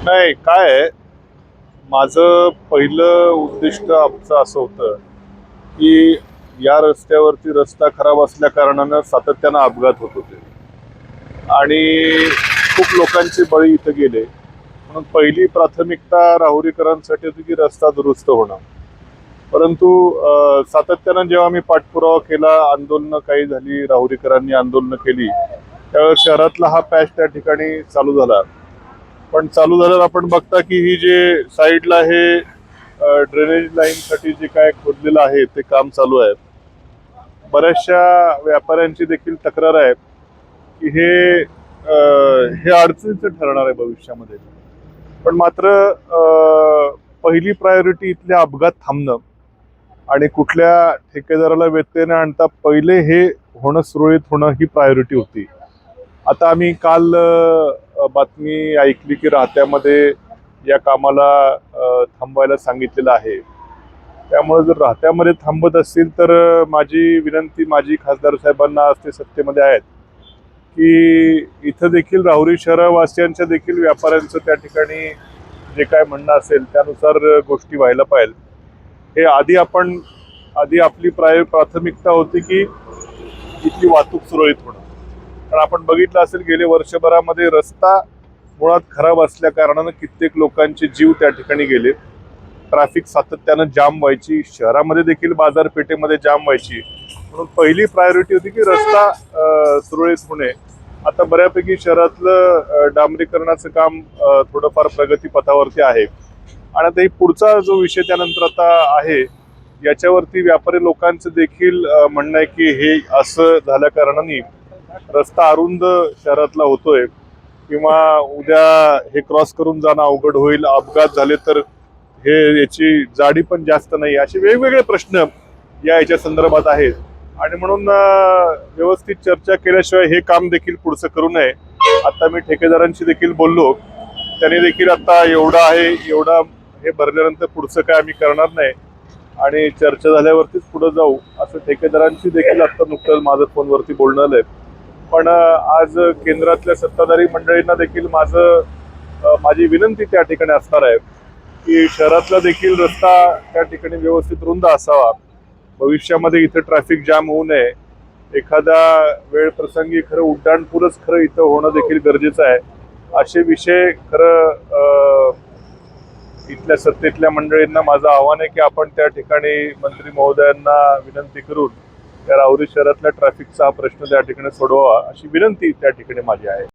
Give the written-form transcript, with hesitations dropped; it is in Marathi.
नाही काय आहे, माझं पहिलं उद्दिष्ट आमचं असं होतं की या रस्त्यावरती रस्ता खराब असल्या कारणानं सातत्यानं अपघात होत होते आणि खूप लोकांचे बळी इथं गेले. म्हणून पहिली प्राथमिकता राहुरीकरांसाठी होती की रस्ता दुरुस्त होणं. परंतु सातत्यानं जेव्हा मी पाठपुरावा केला, आंदोलनं काही झाली, राहुरीकरांनी आंदोलनं केली, त्यावेळेस शहरातला हा पॅच त्या ठिकाणी चालू झाला. पण चालू झाल्यावर आपण बघता की ही जे साईडला हे ड्रेनेज लाईनसाठी जे काय खोदलेलं आहे ते काम चालू आहे. बऱ्याचशा व्यापाऱ्यांची देखील तक्रार आहे की हे अडचणीचं ठरणार आहे भविष्यामध्ये. पण मात्र पहिली प्रायोरिटी इथले अपघात थांबणं आणि कुठल्या ठेकेदाराला व्यत्यय न आणता पहिले हे होणं, सुरळीत होणं ही प्रायोरिटी होती. आता आम्ही काल बातमी ऐकली की राहत्यामध्ये या कामाला थांबवायला सांगितलेलं आहे. त्यामुळे जर राहत्यामध्ये थांबत असतील तर माझी विनंती माजी खासदार साहेबांना आज ते सत्तेमध्ये आहेत की इथं देखील राहुरी शहरवासियांच्या देखील व्यापाऱ्यांचं त्या ठिकाणी जे काय म्हणणं असेल त्यानुसार गोष्टी व्हायला पाहिजे. हे आधी आपली प्राथमिकता होती की इथली वाहतूक सुरळीत होणं. पण आपण बघितलं असेल गेले वर्षभरामध्ये रस्ता मुळात खराब असल्या कारणानं कित्येक लोकांचे जीव त्या ठिकाणी गेले. ट्रॅफिक सातत्यानं जाम व्हायची, शहरामध्ये देखील बाजारपेठेमध्ये जाम व्हायची. म्हणून पहिली प्रायोरिटी होती की रस्ता सुरळीत होणे. आता बऱ्यापैकी शहरातलं डांबरीकरणाचं काम थोडंफार प्रगती पथावरती आहे आणि आता ही पुढचा जो विषय त्यानंतर आता आहे याच्यावरती व्यापारी लोकांचं देखील म्हणणं आहे की हे असं झाल्या कारणाने रस्ता अरुंद शहरातला होतोय किंवा उद्या हे क्रॉस करून जाणं अवघड होईल, अपघात झाले तर याची जाडी पण जास्त नाही, असे वेगवेगळे प्रश्न याच्या संदर्भात आहेत. आणि म्हणून व्यवस्थित चर्चा केल्याशिवाय हे काम देखील पुढचं करू नये. आता मी ठेकेदारांशी देखील बोललो, त्यांनी देखील आता एवढा आहे एवढा हे भरल्यानंतर पुढचं काय आम्ही करणार नाही आणि चर्चा झाल्यावरतीच पुढे जाऊ असं ठेकेदारांशी देखील आता नुकतंच माझं फोनवरती बोलणं आलंय. पण आज केंद्रातल्या सत्ताधारी मंडळींना देखील माझी विनंती त्या ठिकाणी असणार आहे की शहरातला देखील रस्ता त्या ठिकाणी व्यवस्थित रुंद असावा. भविष्यामध्ये इथं ट्रॅफिक जाम होऊ नये. एखादा वेळ प्रसंगी खरं उड्डाणपूरच खरं इथं होणं देखील गरजेचं आहे. असे विषय खरं इथल्या सत्तेतल्या मंडळींना माझं आव्हान आहे की आपण त्या ठिकाणी मंत्री महोदयांना विनंती करून त्या राहुरी शहरातल्या ट्रॅफिकचा हा प्रश्न त्या ठिकाणी सोडवावा अशी विनंती त्या ठिकाणी माझी आहे.